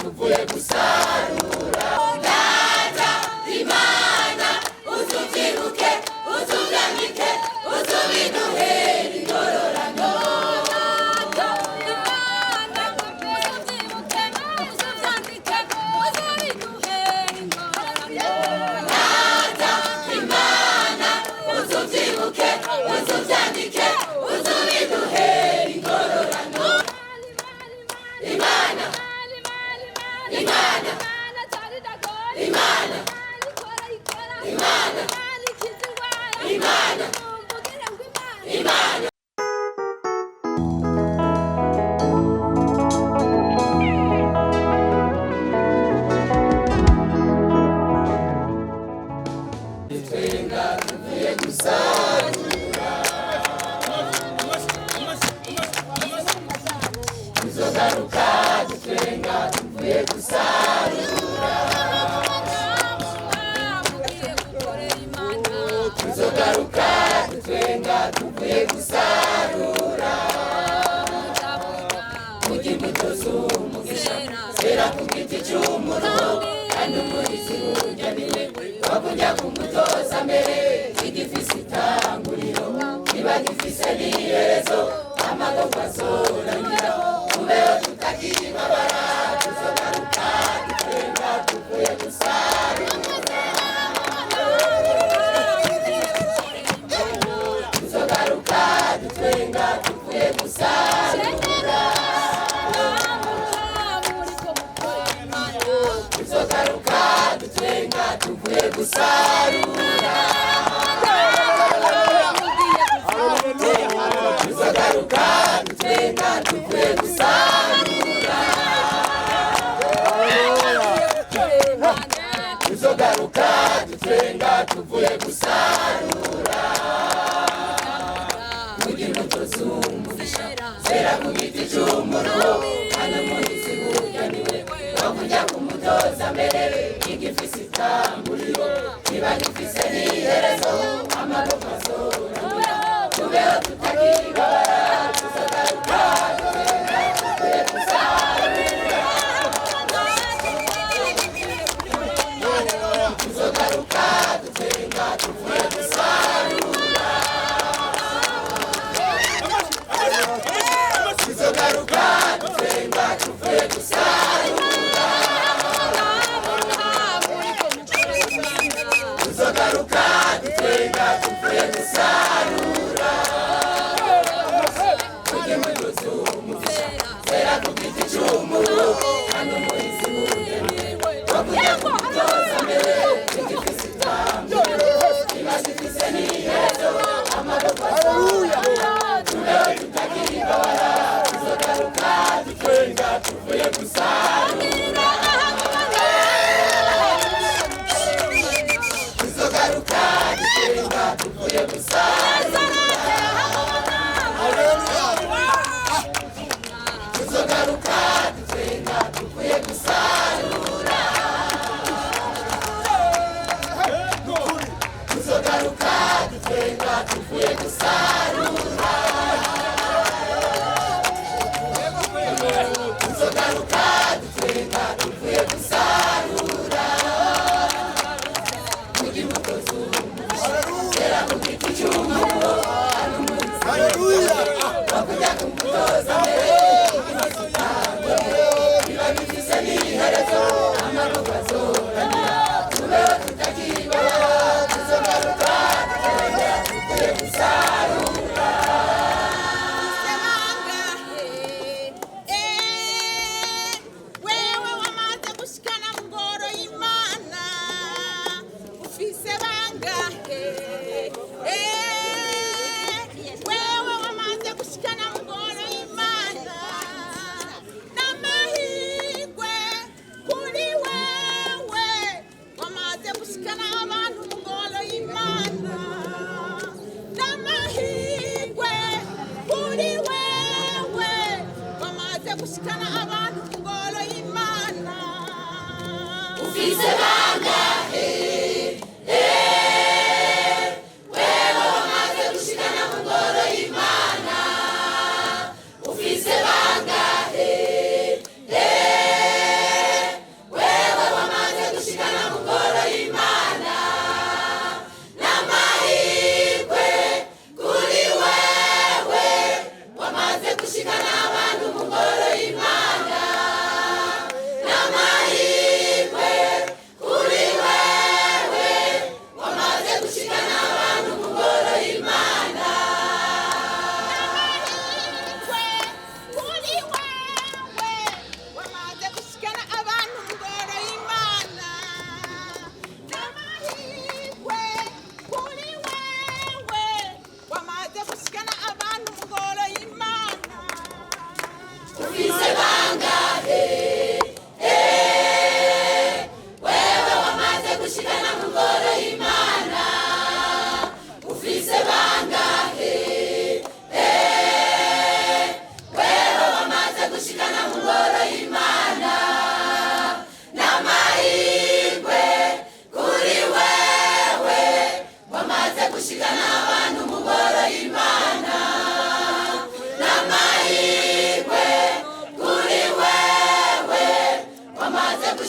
tuvuye gusarura. Data Imana uzubyibuke uzubyandike uzubiduhere ingororano. Tuzogaruka dutwenga tuvuye gusarura. Tuzogaruka dutwenga tuvuye gusarura. Kurya imbuto z'umugisha zera ku giti cy'umuruho, kandi umuhizi burya niwe wakujya kumutoza mbere. Igifise itanguriro kiba gifise n'iherezo, amagorwa azorangira tubeho tutakibabara. Tuzogaruka dutwenga tuvuye gusarura. Tuzogaruka dutwenga tuvuye gusarura. Tuzogaruka dutwenga tuvuye gusarura. Tuzogaruka dutwenga tuvuye gusarura. Tuzogaruka dutwenga tuvuye gusarura. Kurya imbuto z'umugisha zera ku giti cy'umuruho, kandi umuhizi burya niwe wakujya kumutoza mbere. Igifise itanguriro kiba gifise n'iherezo, amagorwa azorangira tubeho tutakibabara. Tuzogaruka dutwenga tuvuye gusarura. Tuzogaruka dutwenga tuvuye gusarura. Tuzogaruka dutwenga tuvuye gusarura. Tuzogaruka dutwenga tuvuye gusarura. Kurya imbuto z'umugisha zera ku giti cy'umuruho, kandi umuhizi burya niwe wakujya kumutoza mbere. Igifise itanguriro kiba gifise n'iherezo, amagorwa azorangira tubeho tutakibabara. Tuzogaruka dutwenga tuvuye gusarura. Tuzogaruka dutwenga tuvuye gusarura. Tuzogaruka dutwenga tuvuye gusarura. Tuzogaruka dutwenga tuvuye gusarura. Tuzogaruka dutwenga tuvuye gusarura. Kurya imbuto z'umugisha zera ku giti cy'umuruho, kandi umuhizi wakujya kumutoza mbere. Igifise itanguriro kiba gifise n'iherezo, amagorwa azorangira tubeho tutakibabara. Tuzogaruka dutwenga tuvuye gusarura. Wewe wamaze gushikana mu ngoro y'Imana, ufise bangahe? Wewe wamaze gushikana mu ngoro y'Imana, n'amahirwe kuri wewe wamaze gushikana abantu mu ngoro y'Imana. N'amahirwe kuri wewe wamaze gushikana abantu mu ngoro y'Imana. Ufise bangahe? Wewe wamaze gushikana mu ngoro y'Imana. Ufise bangahe?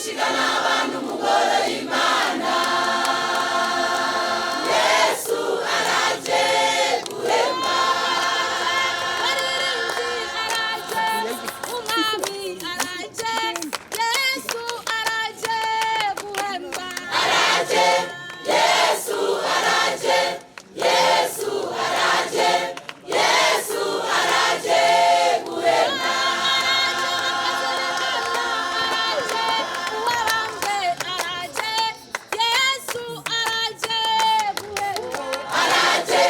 gushikana abantu mu ngoro y'Imana. Yesu araje guhemba. Umwami araje, Yesu araje guhemba. Araje, Yesu araje, Yesu araje, Yesu araje guhemba. Uwabambwe araje, Yesu araje guhemba. Araje,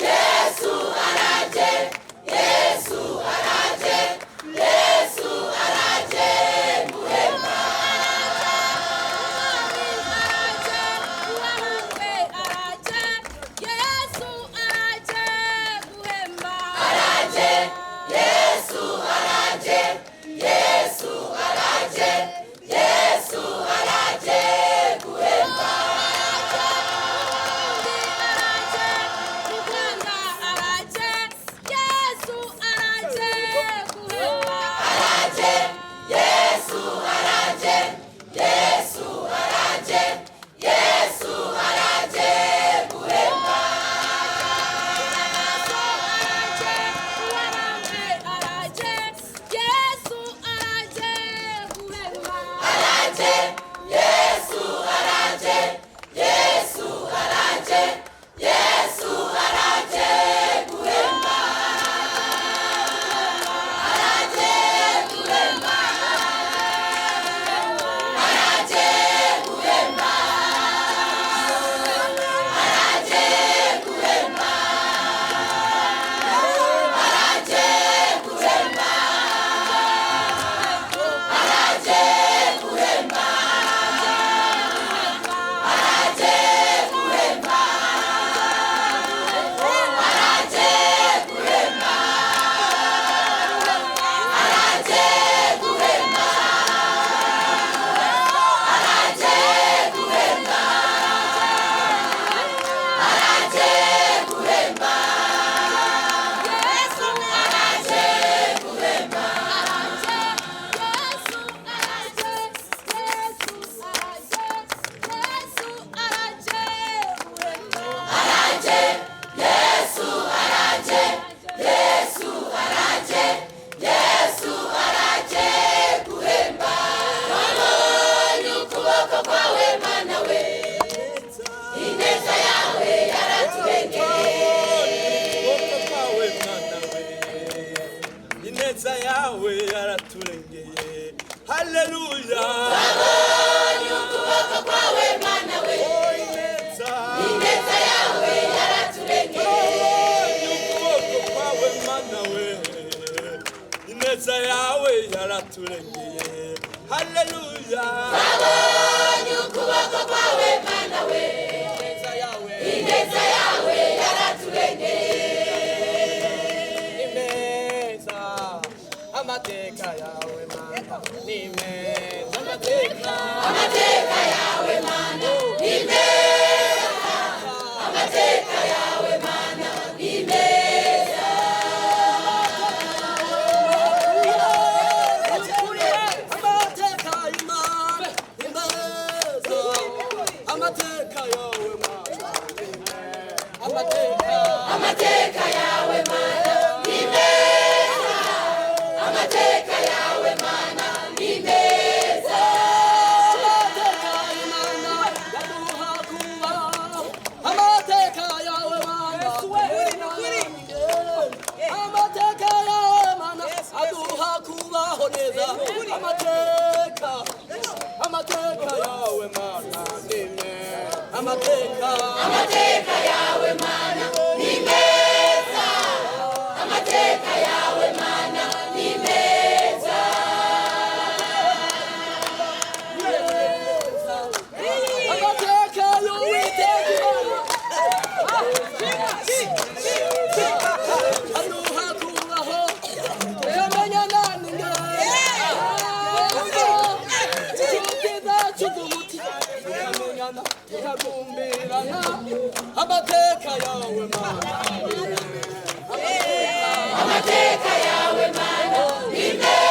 Yesu araje, Yesu araje, Yesu araje guhemba. Uwabambwe araje, Yesu araje guhemba. Araje, Yesu araje, Yesu araje, Yesu araje guhemba. Muganga araje, Yesu araje guhemba. Araje, Yesu araje, Yesu araje, Yesu araje guhemba. Uwabambwe araje, Yesu araje guhemba. Araje, Yesu araje, Yesu araje, Yesu araje guhemba. Araje guhemba. Araje guhemba. Araje guhemba. Araje guhemba. Araje guhemba. Araje guhemba. Araje guhemba. Araje guhemba. Araje guhemba. Araje guhemba. Yesu Araje guhemba. Yesu araje, Yesu araje, Yesu araje guhemba. Araje, Yesu araje, Yesu araje, Yesu araje guhemba. Wabonye ukuboko kwawe Mana we, ineza yawe yaraturengeye. Ineza yawe yaraturengeye. Haleluya. Wabonye ukuboko kwawe Mana we, Ineza. ineza yawe yaraturengeye. Ukuboko kwawe Mana we. Ineza yawe yaraturengeye. Haleluya. Wabonye ukuboko kwawe Mana we, Ineza yawe. ineza yawe yaraturengeye. Nimeza amateka yawe Mana. Nimeza amateka. Amateka yawe Mana ni meza. Amateka yawe Mana ni meza. Amateka y'Imana nimeza. Amateka yawe Mana. Amateka. Amateka yawe Mana ni meza. Amateka yawe Mana ni meza. Amateka y'Imana yaduha kubaho. Amateka yawe Mana. Amateka yawe Mana aduha kubaho neza. Amateka yawe Mana ni meza. Amateka yawe Mana ni meza. Amateka yawe Mana ni meza. Amateka y'Uwiteka aduha kubaho. Yamenya nani tukagumbirana. Amateka yawe Mana. Amateka yawe Mana ni meza.